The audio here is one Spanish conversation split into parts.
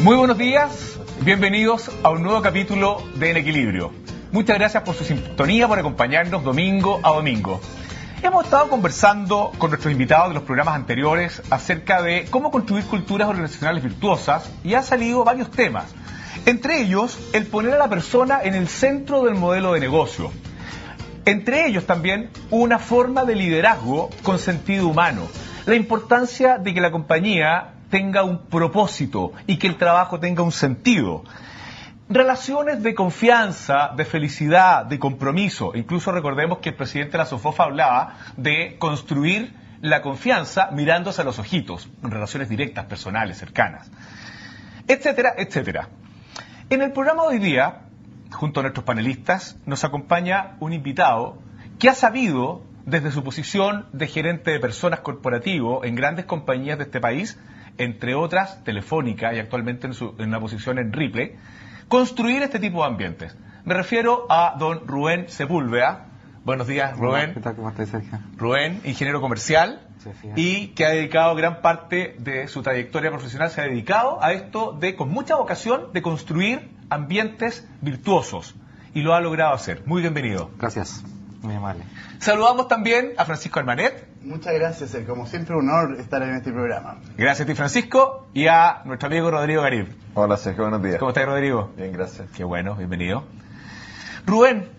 Muy buenos días, bienvenidos a un nuevo capítulo de En Equilibrio. Muchas gracias por su sintonía, por acompañarnos domingo a domingo. Hemos estado conversando con nuestros invitados de los programas anteriores acerca de cómo construir culturas organizacionales virtuosas y han salido varios temas. Entre ellos, el poner a la persona en el centro del modelo de negocio. Entre ellos también una forma de liderazgo con sentido humano. La importancia de que la compañía tenga un propósito y que el trabajo tenga un sentido. Relaciones de confianza, de felicidad, de compromiso. Incluso recordemos que el presidente de la SOFOF hablaba de construir la confianza mirándose a los ojitos, en relaciones directas, personales, cercanas, etcétera, etcétera. En el programa de hoy día, junto a nuestros panelistas, nos acompaña un invitado que ha sabido, desde su posición de gerente de personas corporativo en grandes compañías de este país, entre otras Telefónica y actualmente en una posición en Ripley, construir este tipo de ambientes. Me refiero a don Rubén Sepúlveda. Buenos días, Rubén. ¿Qué tal? ¿Cómo estás, Sergio? Rubén, ingeniero comercial, Sí, y que ha dedicado gran parte de su trayectoria profesional, se ha dedicado a esto de, con mucha vocación, de construir ambientes virtuosos. Y lo ha logrado hacer. Muy bienvenido. Gracias, muy amable. Saludamos también a Francisco Almanet. Muchas gracias, Sergio. Como siempre, un honor estar en este programa. Gracias a ti, Francisco, y a nuestro amigo Rodrigo Garib. Hola, Sergio, buenos días. ¿Cómo estás, Rodrigo? Bien, gracias. Qué bueno, bienvenido. Rubén,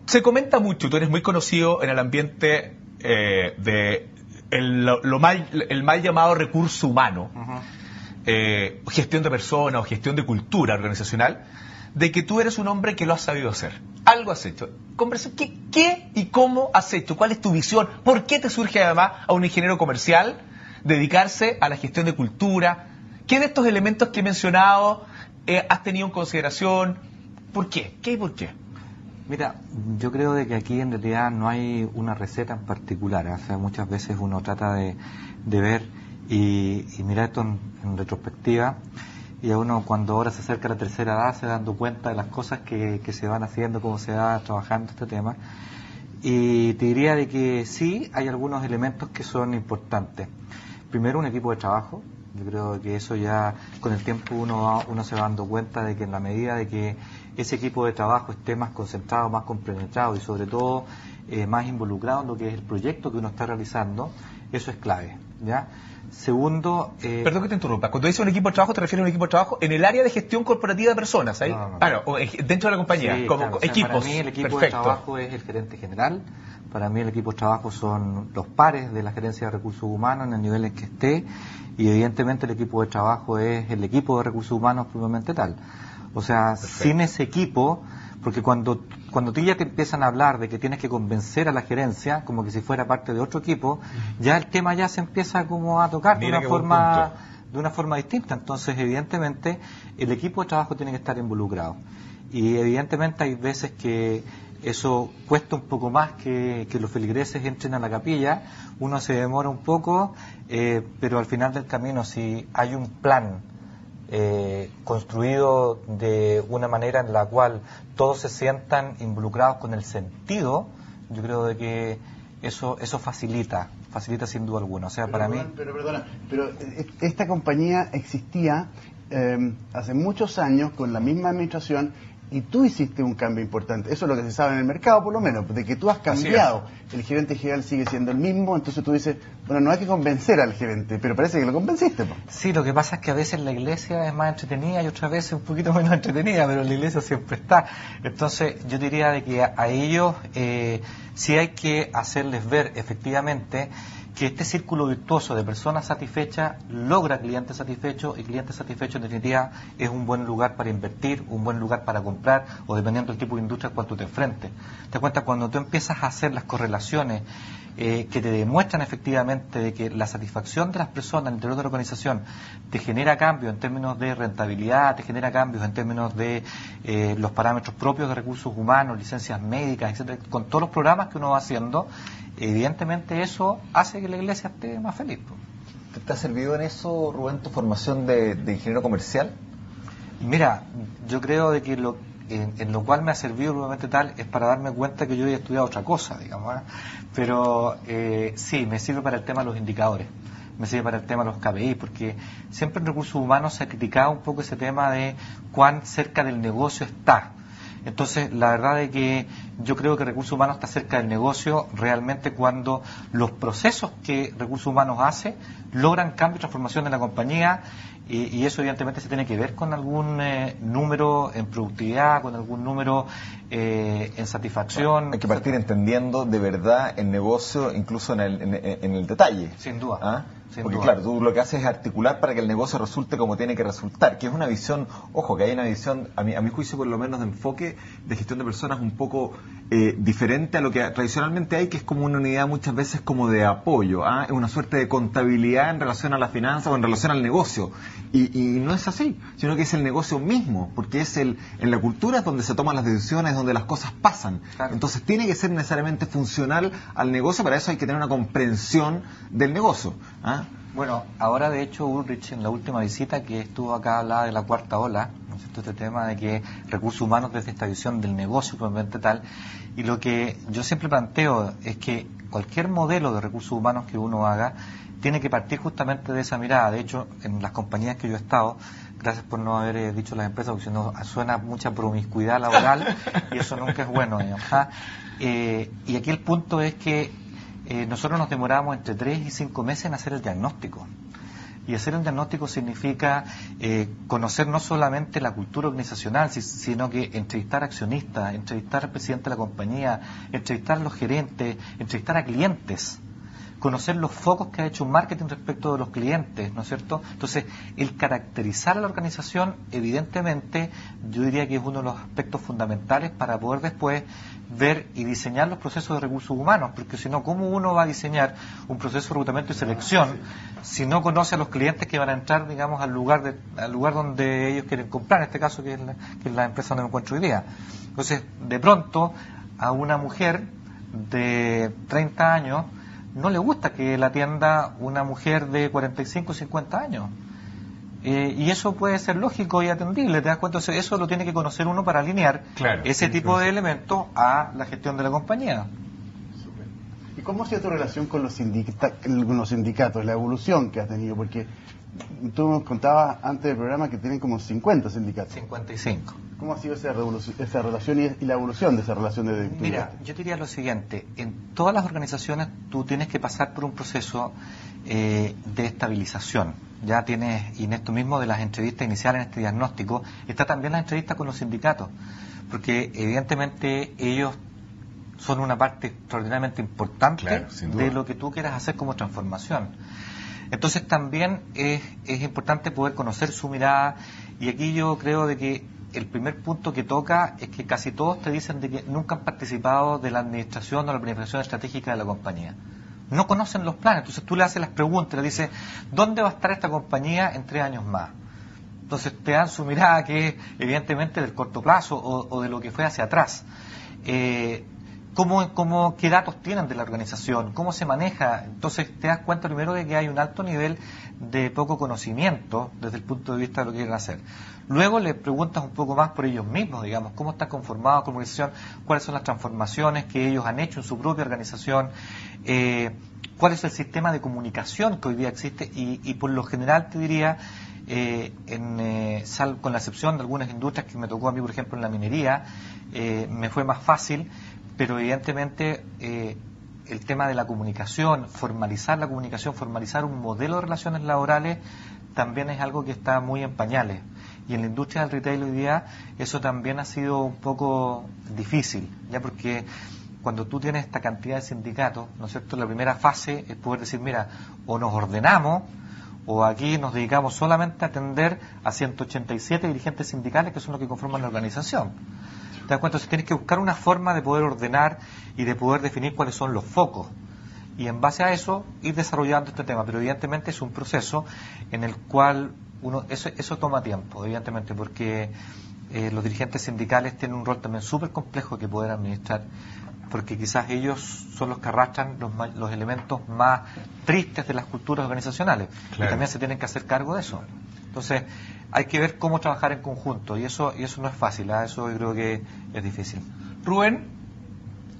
se comenta mucho, tú eres muy conocido en el ambiente de el mal llamado recurso humano, gestión de personas o gestión de cultura organizacional, de que tú eres un hombre que lo has sabido hacer. Algo has hecho. ¿Qué y cómo has hecho? ¿Cuál es tu visión? ¿Por qué te surge además a un ingeniero comercial dedicarse a la gestión de cultura? ¿Qué de estos elementos que he mencionado has tenido en consideración? ¿Por qué? ¿Qué y por qué? Mira, yo creo de que aquí en realidad no hay una receta en particular. O sea, muchas veces uno trata de ver y mirar esto en retrospectiva. Y a uno cuando ahora se acerca a la tercera edad se va dando cuenta de las cosas que se van haciendo, cómo se va trabajando este tema. Y te diría de que sí, hay algunos elementos que son importantes. Primero, un equipo de trabajo. Yo creo que eso ya con el tiempo uno se va dando cuenta de que en la medida de que ese equipo de trabajo esté más concentrado, más compenetrado y sobre todo más involucrado en lo que es el proyecto que uno está realizando, eso es clave, ¿ya? Segundo... Perdón que te interrumpa. Cuando dices un equipo de trabajo, ¿te refieres a un equipo de trabajo en el área de gestión corporativa de personas? ¿Ahí? No. Dentro de la compañía, Sí, como claro, o sea, equipos. para mí el equipo Perfecto. de trabajo es el gerente general. Para mí el equipo de trabajo son los pares de la gerencia de recursos humanos en el nivel en que esté. Y evidentemente el equipo de trabajo es el equipo de recursos humanos propiamente tal. O sea, Perfecto. sin ese equipo, porque cuando tú ya te empiezan a hablar de que tienes que convencer a la gerencia, como que si fuera parte de otro equipo, ya el tema ya se empieza como a tocar de Mira una forma distinta. Entonces, evidentemente, el equipo de trabajo tiene que estar involucrado. Y evidentemente hay veces que eso cuesta un poco más que los feligreses entren a la capilla, uno se demora un poco, pero al final del camino, si hay un plan construido de una manera en la cual todos se sientan involucrados con el sentido, yo creo de que eso facilita sin duda alguna. O sea, para mí... Pero esta compañía existía hace muchos años con la misma administración y tú hiciste un cambio importante. Eso es lo que se sabe en el mercado, por lo menos, de que tú has cambiado. El gerente general sigue siendo el mismo, entonces tú dices, bueno, no hay que convencer al gerente, pero parece que lo convenciste. ¿No? Sí, lo que pasa es que a veces la iglesia es más entretenida y otras veces un poquito menos entretenida, pero la iglesia siempre está. Entonces, yo diría de que a ellos sí hay que hacerles ver efectivamente que este círculo virtuoso de personas satisfechas logra clientes satisfechos, y clientes satisfechos en definitiva es un buen lugar para invertir, un buen lugar para comprar, o dependiendo del tipo de industria al cual tú te enfrentes. Te das cuenta, cuando tú empiezas a hacer las correlaciones que te demuestran efectivamente de que la satisfacción de las personas al interior de la organización te genera cambios en términos de rentabilidad, te genera cambios en términos de los parámetros propios de recursos humanos, licencias médicas, etcétera, con todos los programas que uno va haciendo, evidentemente eso hace que la iglesia esté más feliz. ¿Te ha servido en eso, Rubén, tu formación de ingeniero comercial? Mira, yo creo de que en lo cual me ha servido probablemente tal es para darme cuenta que yo he estudiado otra cosa, digamos, ¿eh? Pero sí, me sirve para el tema de los indicadores. me sirve para el tema de los KPI, porque siempre en recursos humanos se ha criticado un poco ese tema de cuán cerca del negocio está. Entonces, la verdad es que yo creo que Recursos Humanos está cerca del negocio realmente cuando los procesos que Recursos Humanos hace logran cambio y transformación en la compañía, y eso evidentemente se tiene que ver con algún número en productividad, con algún número en satisfacción. Hay que partir entendiendo de verdad el negocio, incluso en el detalle. Sin duda. ¿Ah? Sin Porque duda. claro, tú lo que haces es articular para que el negocio resulte como tiene que resultar, que es una visión, ojo, que hay una visión, a mi juicio por lo menos, de enfoque de gestión de personas un poco diferente a lo que tradicionalmente hay, que es como una unidad muchas veces como de apoyo, ¿ah? Es una suerte de contabilidad en relación a la finanza o en relación al negocio, y no es así, sino que es el negocio mismo, porque es en la cultura es donde se toman las decisiones, donde las cosas pasan. Claro. Entonces tiene que ser necesariamente funcional al negocio, para eso hay que tener una comprensión del negocio, ¿ah? Bueno, ahora de hecho Ulrich en la última visita que estuvo acá hablaba de la cuarta ola, ¿no es cierto? Este tema de que recursos humanos desde esta visión del negocio propiamente tal, y lo que yo siempre planteo es que cualquier modelo de recursos humanos que uno haga tiene que partir justamente de esa mirada. De hecho, en las compañías que yo he estado, gracias por no haber dicho las empresas, porque si no suena mucha promiscuidad laboral y eso nunca es bueno, digamos, ¿ah? Y aquí el punto es que nosotros nos demoramos entre 3 y 5 meses en hacer el diagnóstico. Y hacer el diagnóstico significa conocer no solamente la cultura organizacional, sino que entrevistar a accionistas, entrevistar al presidente de la compañía, entrevistar a los gerentes, entrevistar a clientes, conocer los focos que ha hecho un marketing respecto de los clientes, ¿no es cierto? Entonces, el caracterizar a la organización, evidentemente, yo diría que es uno de los aspectos fundamentales para poder después ver y diseñar los procesos de recursos humanos, porque si no, ¿cómo uno va a diseñar un proceso de reclutamiento y selección si no conoce a los clientes que van a entrar, digamos, al lugar donde ellos quieren comprar, en este caso que es la empresa donde me encuentro hoy día? Entonces, de pronto, a una mujer de 30 años no le gusta que la atienda una mujer de 45 o 50 años. Y eso puede ser lógico y atendible, ¿te das cuenta? Eso lo tiene que conocer uno para alinear ese tipo de elementos a la gestión de la compañía. ¿Y cómo ha sido tu relación con los sindicatos, la evolución que has tenido? Porque tú nos contabas antes del programa que tienen como 50 sindicatos. 55. ¿Cómo ha sido esa relación y la evolución de esa relación de Mira, yo diría lo siguiente, en todas las organizaciones tú tienes que pasar por un proceso de estabilización. Ya tienes, y en esto mismo de las entrevistas iniciales en este diagnóstico, está también la entrevista con los sindicatos, porque evidentemente ellos son una parte extraordinariamente importante de lo que tú quieras hacer como transformación. Entonces también es importante poder conocer su mirada, y aquí yo creo de que el primer punto que toca es que casi todos te dicen de que nunca han participado de la administración o la planificación estratégica de la compañía. No conocen los planes, entonces tú le haces las preguntas, le dices, ¿dónde va a estar esta compañía en 3 años más? Entonces te dan su mirada que es evidentemente del corto plazo o de lo que fue hacia atrás. ¿Qué datos tienen de la organización? ¿Cómo se maneja? Entonces te das cuenta primero de que hay un alto nivel de poco conocimiento desde el punto de vista de lo que quieren hacer. Luego le preguntas un poco más por ellos mismos, digamos, cómo está conformado como organización, cuáles son las transformaciones que ellos han hecho en su propia organización, cuál es el sistema de comunicación que hoy día existe y por lo general te diría, con la excepción de algunas industrias que me tocó a mí, por ejemplo, en la minería, me fue más fácil, pero evidentemente el tema de la comunicación, formalizar la comunicación, formalizar un modelo de relaciones laborales, también es algo que está muy en pañales. Y en la industria del retail hoy día eso también ha sido un poco difícil, ya porque cuando tú tienes esta cantidad de sindicatos, ¿no es cierto?, la primera fase es poder decir, mira, o nos ordenamos, o aquí nos dedicamos solamente a atender a 187 dirigentes sindicales que son los que conforman la organización. ¿Te das cuenta? Entonces tienes que buscar una forma de poder ordenar y de poder definir cuáles son los focos. Y en base a eso, ir desarrollando este tema. Pero evidentemente es un proceso en el cual eso toma tiempo, evidentemente, porque los dirigentes sindicales tienen un rol también súper complejo que poder administrar, porque quizás ellos son los que arrastran los elementos más tristes de las culturas organizacionales. Claro. Y también se tienen que hacer cargo de eso. Entonces, hay que ver cómo trabajar en conjunto, y eso no es fácil, eso yo creo que es difícil. Rubén,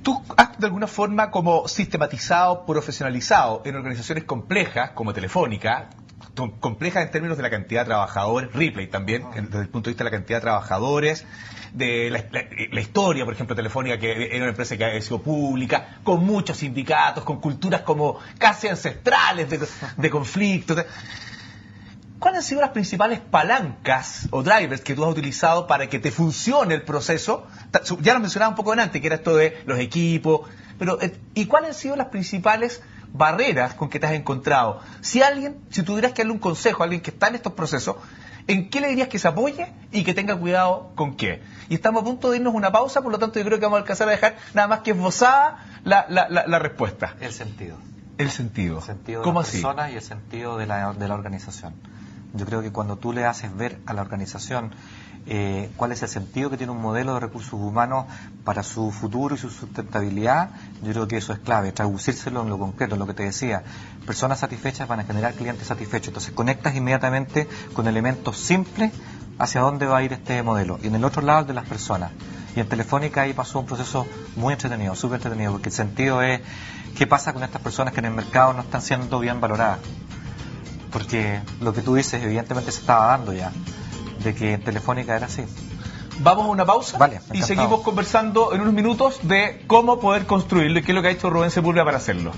tú has de alguna forma como sistematizado, profesionalizado en organizaciones complejas como Telefónica, complejas en términos de la cantidad de trabajadores, Ripley también, desde el punto de vista de la cantidad de trabajadores, de la historia, por ejemplo, Telefónica, que era una empresa que ha sido pública, con muchos sindicatos, con culturas como casi ancestrales de conflictos. ¿Cuáles han sido las principales palancas o drivers que tú has utilizado para que te funcione el proceso? Ya lo mencionaba un poco antes, que era esto de los equipos, pero ¿y cuáles han sido las principales barreras con que te has encontrado? Si tú tuvieras que darle un consejo a alguien que está en estos procesos, ¿en qué le dirías que se apoye y que tenga cuidado con qué? Y estamos a punto de irnos a una pausa, por lo tanto yo creo que vamos a alcanzar a dejar nada más que esbozada la respuesta. El sentido. El sentido. El sentido de ¿Cómo las así? personas y el sentido de la organización. Yo creo que cuando tú le haces ver a la organización cuál es el sentido que tiene un modelo de recursos humanos para su futuro y su sustentabilidad, yo creo que eso es clave, traducírselo en lo concreto, en lo que te decía. Personas satisfechas van a generar clientes satisfechos. Entonces conectas inmediatamente con elementos simples hacia dónde va a ir este modelo. Y en el otro lado, el de las personas. Y en Telefónica ahí pasó un proceso muy entretenido, súper entretenido, porque el sentido es qué pasa con estas personas que en el mercado no están siendo bien valoradas. Porque lo que tú dices evidentemente se estaba dando ya, de que en Telefónica era así. Vamos a una pausa, vale, y encantado. seguimos conversando en unos minutos de cómo poder construirlo y qué es lo que ha hecho Rubén Sepúlveda para hacerlo.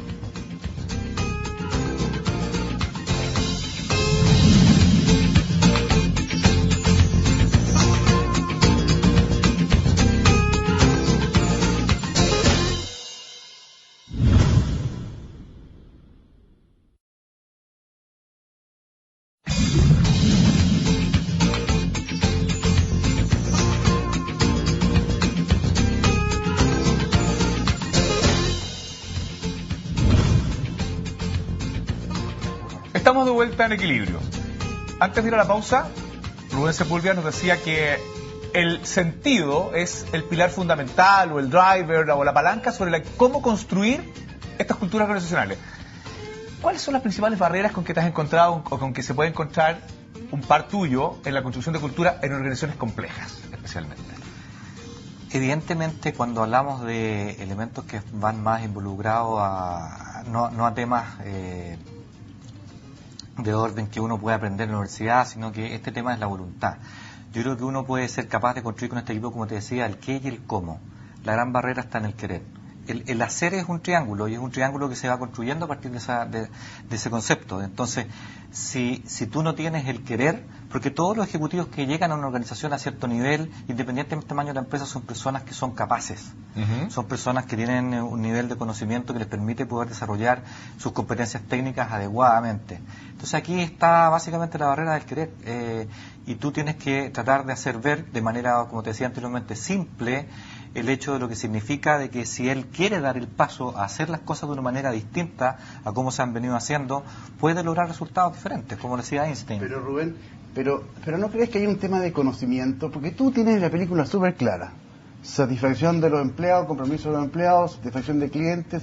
Estamos de vuelta en Equilibrio. Antes de ir a la pausa, Rubén Sepúlveda nos decía que el sentido es el pilar fundamental o el driver o la palanca sobre cómo construir estas culturas organizacionales. ¿Cuáles son las principales barreras con que te has encontrado o con que se puede encontrar un par tuyo en la construcción de cultura en organizaciones complejas, especialmente? Evidentemente, cuando hablamos de elementos que van más involucrados no a temas de orden que uno puede aprender en la universidad, sino que este tema es la voluntad. Yo creo que uno puede ser capaz de construir con este equipo, como te decía, el qué y el cómo. La gran barrera está en el querer. El hacer es un triángulo, y es un triángulo que se va construyendo a partir de ese concepto. Entonces, si tú no tienes el querer, porque todos los ejecutivos que llegan a una organización a cierto nivel, independientemente del tamaño de la empresa, son personas que son capaces. Son personas que tienen un nivel de conocimiento que les permite poder desarrollar sus competencias técnicas adecuadamente. Entonces aquí está básicamente la barrera del querer, y tú tienes que tratar de hacer ver de manera, como te decía anteriormente, simple, el hecho de lo que significa de que si él quiere dar el paso a hacer las cosas de una manera distinta a cómo se han venido haciendo, puede lograr resultados diferentes, como decía Einstein. Pero Rubén, pero ¿no crees que hay un tema de conocimiento? Porque tú tienes la película súper clara. Satisfacción de los empleados, compromiso de los empleados, satisfacción del cliente,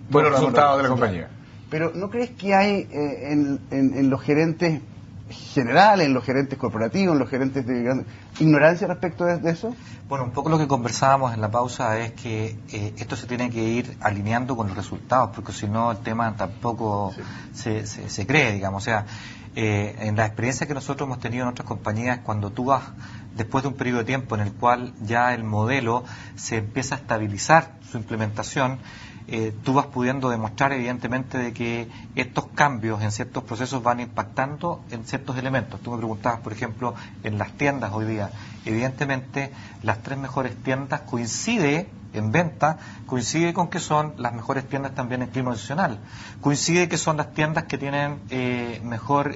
buenos resultados de la compañía. Pero ¿no crees que hay en los gerentes generales, en los gerentes corporativos, en los gerentes de ignorancia respecto de eso? Bueno, un poco lo que conversábamos en la pausa es que esto se tiene que ir alineando con los resultados, porque si no el tema tampoco se cree, digamos. O sea, en la experiencia que nosotros hemos tenido en otras compañías, cuando tú vas después de un periodo de tiempo en el cual ya el modelo se empieza a estabilizar su implementación, tú vas pudiendo demostrar evidentemente de que estos cambios en ciertos procesos van impactando en ciertos elementos. Tú me preguntabas, por ejemplo, en las tiendas hoy día. Evidentemente, las 3 mejores tiendas coincide en venta, coincide con que son las mejores tiendas también en clima organizacional. Coincide que son las tiendas que tienen mejor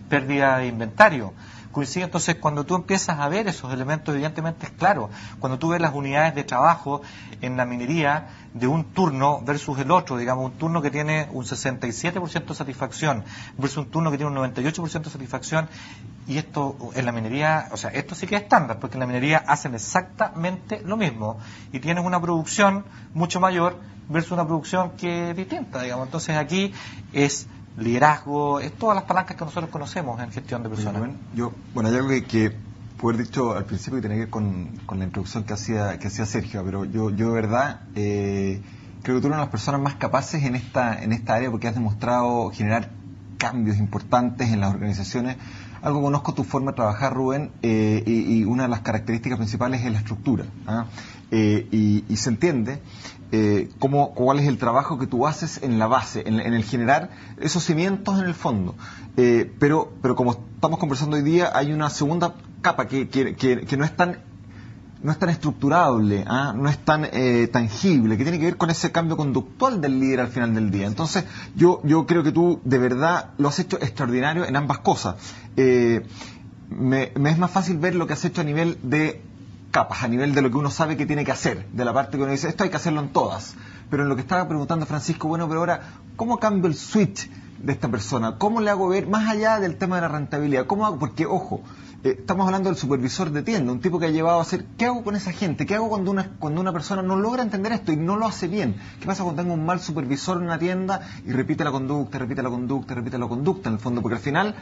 pérdida de inventario. Coincide, entonces, cuando tú empiezas a ver esos elementos, evidentemente es claro. Cuando tú ves las unidades de trabajo en la minería de un turno versus el otro, digamos, un turno que tiene un 67% de satisfacción versus un turno que tiene un 98% de satisfacción, y esto en la minería, o sea, esto sí que es estándar, porque en la minería hacen exactamente lo mismo, y tienes una producción mucho mayor versus una producción que es distinta, digamos. Entonces aquí es liderazgo, es todas las palancas que nosotros conocemos en gestión de personas. Hay algo que pude haber dicho al principio que tenía que ver con la introducción que hacía Sergio, pero yo de verdad creo que tú eres una de las personas más capaces en esta área porque has demostrado generar cambios importantes en las organizaciones. Algo conozco tu forma de trabajar, Rubén, y una de las características principales es la estructura. Y se entiende cuál es el trabajo que tú haces en la base, en el generar esos cimientos en el fondo. Pero como estamos conversando hoy día, hay una segunda capa que no es tan estructurable, no es tan tangible, que tiene que ver con ese cambio conductual del líder al final del día. Entonces, yo creo que tú de verdad lo has hecho extraordinario en ambas cosas. Me es más fácil ver lo que has hecho a nivel de capas, a nivel de lo que uno sabe que tiene que hacer, de la parte que uno dice, esto hay que hacerlo en todas. Pero en lo que estaba preguntando Francisco, bueno, pero ahora, ¿cómo cambio el switch de esta persona? ¿Cómo le hago ver, más allá del tema de la rentabilidad? ¿Cómo hago? Porque, ojo, estamos hablando del supervisor de tienda, un tipo que ha llevado a hacer, ¿qué hago con esa gente? ¿Qué hago cuando una persona no logra entender esto y no lo hace bien? ¿Qué pasa cuando tengo un mal supervisor en una tienda y repite la conducta en el fondo? Porque al final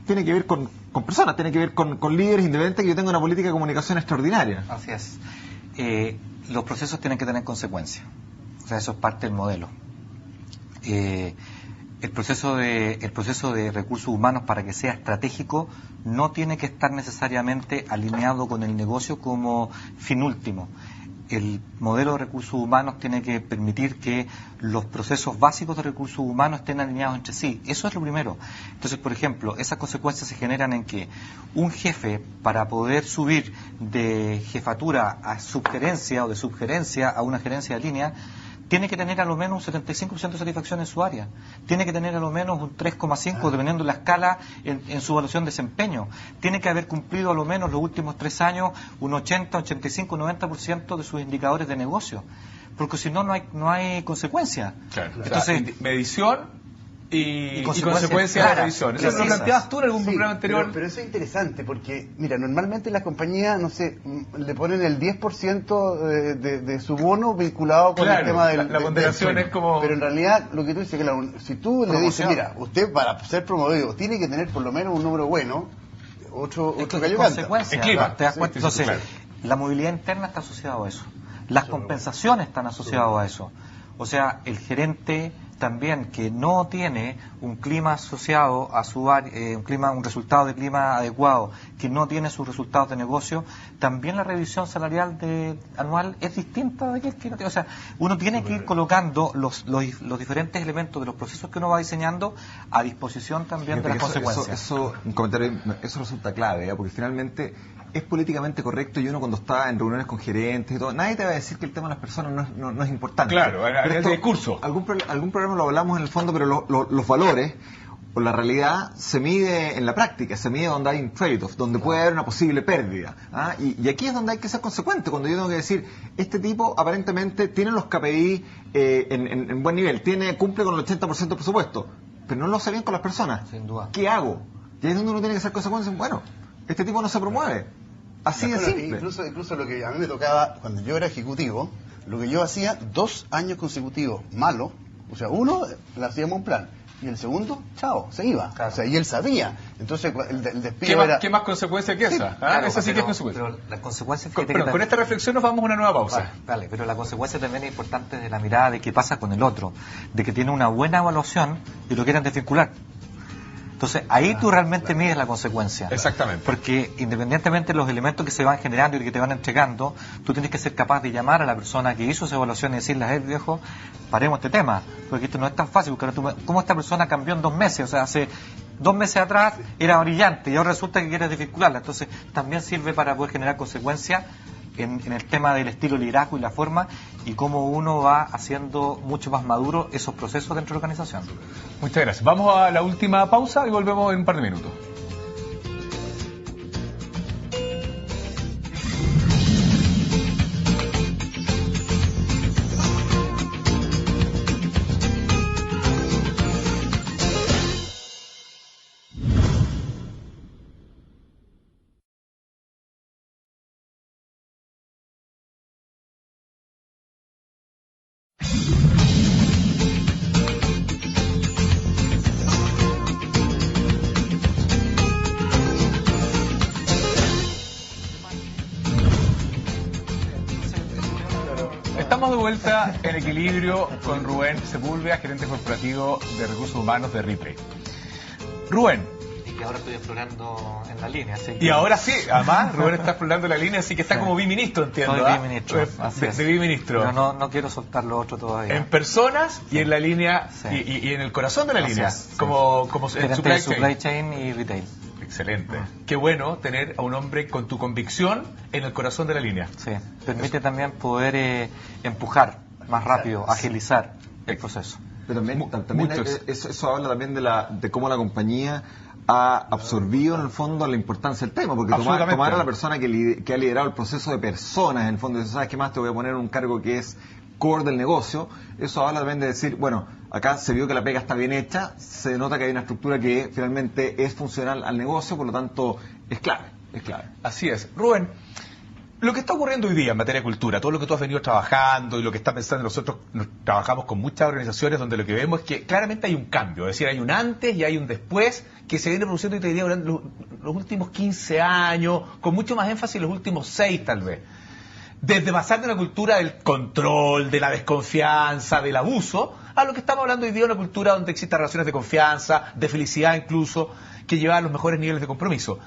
tiene que ver con personas, tiene que ver con líderes, independientemente que yo tenga una política de comunicación extraordinaria. Así es. Los procesos tienen que tener consecuencias. O sea, eso es parte del modelo. El proceso de recursos humanos, para que sea estratégico, no tiene que estar necesariamente alineado con el negocio como fin último. El modelo de recursos humanos tiene que permitir que los procesos básicos de recursos humanos estén alineados entre sí. Eso es lo primero. Entonces, por ejemplo, esas consecuencias se generan en que un jefe, para poder subir de jefatura a subgerencia o de subgerencia a una gerencia de línea, tiene que tener a lo menos un 75% de satisfacción en su área. Tiene que tener a lo menos un 3,5 dependiendo de la escala en su evaluación de desempeño. Tiene que haber cumplido a lo menos los últimos 3 años un 80, 85, 90% de sus indicadores de negocio. Porque si no, no hay consecuencia. Claro. Entonces, o sea, medición y consecuencias de la medición. Eso lo planteabas tú en algún programa anterior. Pero eso es interesante porque, mira, normalmente las compañías, no sé, le ponen el 10% de su bono vinculado con el tema la ponderación es como... Pero en realidad, lo que tú dices, claro, si tú le dices, mira, usted para ser promovido tiene que tener por lo menos un número bueno, otro gallo canta. El clima. ¿Te das cuenta? Entonces, la movilidad interna está asociada a eso. Las compensaciones están asociadas a eso. O sea, el gerente también que no tiene un clima asociado a su un resultado de clima adecuado, que no tiene sus resultados de negocio, también la revisión salarial anual es distinta de aquel que no tiene. O sea, uno tiene que ir colocando los diferentes elementos de los procesos que uno va diseñando a disposición también de las consecuencias. Un comentario, eso resulta clave, porque finalmente es políticamente correcto y uno cuando está en reuniones con gerentes y todo, nadie te va a decir que el tema de las personas no es importante. Claro, en el discurso. Algún programa lo hablamos en el fondo, pero los valores o la realidad se mide en la práctica, se mide donde hay un trade-off, donde puede haber una posible pérdida. Y aquí es donde hay que ser consecuente, cuando yo tengo que decir, este tipo aparentemente tiene los KPI en buen nivel, cumple con el 80% del presupuesto, pero no lo hace bien con las personas. Sin duda. ¿Qué hago? Y ahí es donde uno tiene que ser consecuente. Bueno, este tipo no se promueve. Así de simple. Incluso lo que a mí me tocaba cuando yo era ejecutivo, lo que yo hacía 2 años consecutivos malo, o sea, uno le hacíamos un plan y el segundo, chao, se iba. Claro. O sea, y él sabía. Entonces el despido era... ¿Qué más consecuencia que esa? Claro, esa sí que es consecuencia. Pero la consecuencia... Con esta reflexión nos vamos a una nueva pausa. Vale, pero la consecuencia también es importante de la mirada de qué pasa con el otro, de que tiene una buena evaluación y lo quieren desvincular. Entonces, ahí tú realmente mides la consecuencia. Exactamente. Porque independientemente de los elementos que se van generando y que te van entregando, tú tienes que ser capaz de llamar a la persona que hizo esa evaluación y decirle, viejo, paremos este tema. Porque esto no es tan fácil. ¿Cómo esta persona cambió en 2 meses? O sea, hace 2 meses atrás era brillante y ahora resulta que quieres desvincularla. Entonces, también sirve para poder generar consecuencias en el tema del estilo liderazgo y la forma y cómo uno va haciendo mucho más maduro esos procesos dentro de la organización. Muchas gracias. Vamos a la última pausa y volvemos en un par de minutos. Estamos de vuelta en Equilibrio con Rubén Sepúlveda, gerente corporativo de recursos humanos de Ripley. Rubén. Y que ahora estoy explorando en la línea. Así que... Y ahora sí, además Rubén está explorando la línea, así que está como biministro, entiendo. Soy biministro, así es. De biministro. Pero no quiero soltar lo otro todavía. En personas y en la línea, Sí. y en el corazón de la Así línea, es, sí. como en Gerente de supply chain. chain y retail. Excelente. Qué bueno tener a un hombre con tu convicción en el corazón de la línea. Sí, permite también poder empujar más rápido, agilizar el proceso. Pero también muchos. eso habla también de cómo la compañía ha absorbido en el fondo la importancia del tema, porque tomar a la persona que ha liderado el proceso de personas, en el fondo, ¿sabes qué más? Te voy a poner un cargo que es core del negocio. Eso habla también de decir, bueno, acá se vio que la pega está bien hecha, se nota que hay una estructura que finalmente es funcional al negocio, por lo tanto es clave. Así es. Rubén, lo que está ocurriendo hoy día en materia de cultura, todo lo que tú has venido trabajando y lo que está pensando, nosotros trabajamos con muchas organizaciones donde lo que vemos es que claramente hay un cambio, es decir, hay un antes y hay un después que se viene produciendo, y te diría, durante los últimos 15 años, con mucho más énfasis en los últimos 6 tal vez. Desde pasar de una cultura del control, de la desconfianza, del abuso, a lo que estamos hablando hoy día, una cultura donde existan relaciones de confianza, de felicidad incluso, que llevan a los mejores niveles de compromiso.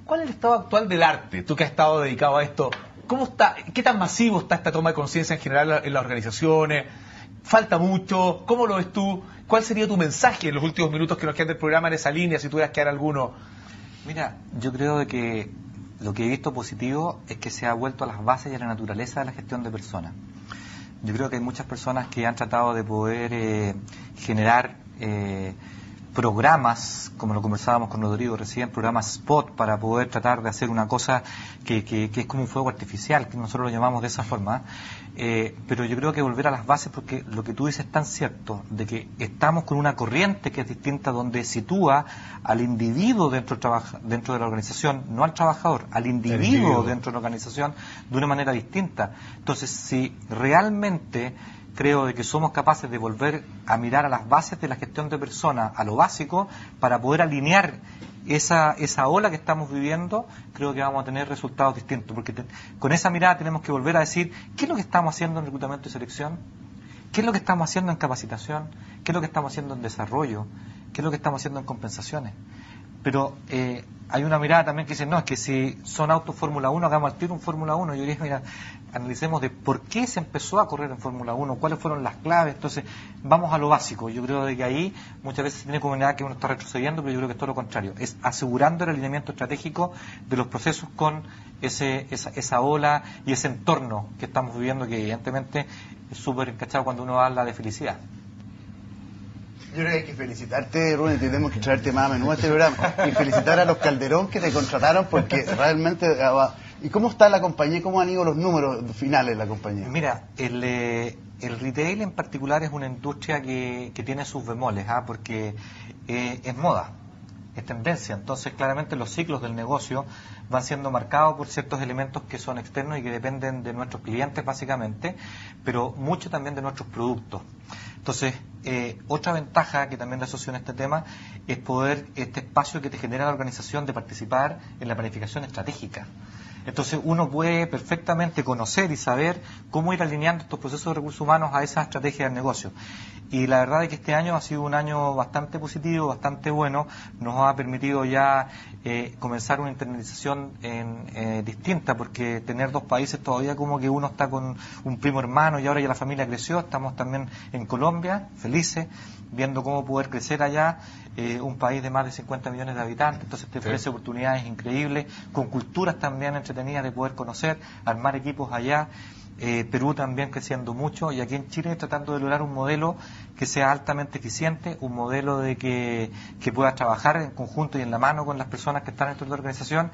¿Cuál es el estado actual del arte? Tú que has estado dedicado a esto, ¿cómo está? ¿Qué tan masivo está esta toma de conciencia en general en las organizaciones? ¿Falta mucho? ¿Cómo lo ves tú? ¿Cuál sería tu mensaje en los últimos minutos que nos quedan del programa en esa línea, si tuvieras que dar alguno? Mira, yo creo de que lo que he visto positivo es que se ha vuelto a las bases y a la naturaleza de la gestión de personas. Yo creo que hay muchas personas que han tratado de poder generar programas, como lo conversábamos con Rodrigo recién, programas spot para poder tratar de hacer una cosa que es como un fuego artificial, que nosotros lo llamamos de esa forma. Pero yo creo que volver a las bases, porque lo que tú dices es tan cierto, de que estamos con una corriente que es distinta, donde sitúa al individuo dentro de la organización, no al trabajador, al individuo dentro de la organización de una manera distinta. Entonces, si realmente creo de que somos capaces de volver a mirar a las bases de la gestión de personas, a lo básico, para poder alinear esa ola que estamos viviendo, creo que vamos a tener resultados distintos, porque con esa mirada tenemos que volver a decir qué es lo que estamos haciendo en reclutamiento y selección, qué es lo que estamos haciendo en capacitación, qué es lo que estamos haciendo en desarrollo, qué es lo que estamos haciendo en compensaciones. Pero hay una mirada también que dice, no, es que si son autos Fórmula 1, hagamos al tiro un Fórmula 1. Yo diría, mira, analicemos de por qué se empezó a correr en Fórmula 1, cuáles fueron las claves. Entonces, vamos a lo básico. Yo creo de que ahí muchas veces se tiene como una que uno está retrocediendo, pero yo creo que es todo lo contrario. Es asegurando el alineamiento estratégico de los procesos con esa ola y ese entorno que estamos viviendo, que evidentemente es súper encachado cuando uno habla de felicidad. Yo creo que hay que felicitarte, Rubén, tenemos que traerte más a menudo a este programa. Y felicitar a los Calderón que te contrataron, porque realmente... ¿Y cómo está la compañía? ¿Cómo han ido los números finales de la compañía? Mira, el retail en particular es una industria que tiene sus bemoles, porque es moda, es tendencia. Entonces, claramente los ciclos del negocio van siendo marcados por ciertos elementos que son externos y que dependen de nuestros clientes, básicamente, pero mucho también de nuestros productos. Entonces, otra ventaja que también le asocio en este tema es poder, este espacio que te genera la organización de participar en la planificación estratégica. Entonces, uno puede perfectamente conocer y saber cómo ir alineando estos procesos de recursos humanos a esa estrategia del negocio. Y la verdad es que este año ha sido un año bastante positivo, bastante bueno. Nos ha permitido ya comenzar una internalización distinta, porque tener dos países todavía como que uno está con un primo hermano y ahora ya la familia creció. Estamos también en Colombia, felices, viendo cómo poder crecer allá, un país de más de 50 millones de habitantes. Entonces te ofrece oportunidades increíbles, con culturas también entretenidas de poder conocer, armar equipos allá. Perú también creciendo mucho, y aquí en Chile tratando de lograr un modelo que sea altamente eficiente, un modelo de que pueda trabajar en conjunto y en la mano con las personas que están dentro de la organización,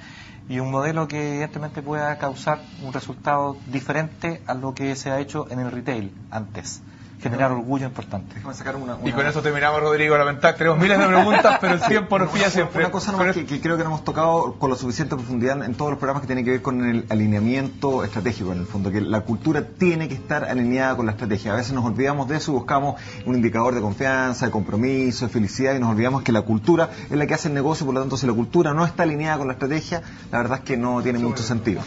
y un modelo que evidentemente pueda causar un resultado diferente a lo que se ha hecho en el retail antes. Generar orgullo importante. Déjame sacar una... Y con eso terminamos, Rodrigo. Lamentablemente tenemos miles de preguntas, pero el tiempo nos pilla siempre. Una cosa nomás que creo que no hemos tocado con la suficiente profundidad en todos los programas, que tiene que ver con el alineamiento estratégico, en el fondo, que la cultura tiene que estar alineada con la estrategia. A veces nos olvidamos de eso y buscamos un indicador de confianza, de compromiso, de felicidad, y nos olvidamos que la cultura es la que hace el negocio. Por lo tanto, si la cultura no está alineada con la estrategia, la verdad es que no tiene mucho sentido.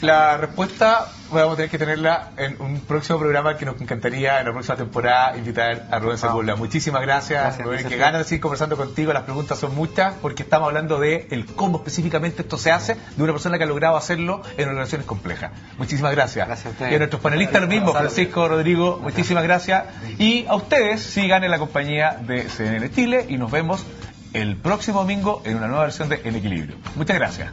La respuesta vamos a tener que tenerla en un próximo programa que nos encantaría en la próxima temporada invitar a Rubén Sepúlveda. Muchísimas gracias Rubén, que ganas de seguir conversando contigo. Las preguntas son muchas porque estamos hablando de el cómo específicamente esto se hace de una persona que ha logrado hacerlo en relaciones complejas. Muchísimas gracias. Gracias a ustedes. Y a nuestros panelistas lo mismo, Francisco, Rodrigo, muchísimas gracias. Y a ustedes sigan en la compañía de CNN Chile y nos vemos el próximo domingo en una nueva versión de En Equilibrio. Muchas gracias.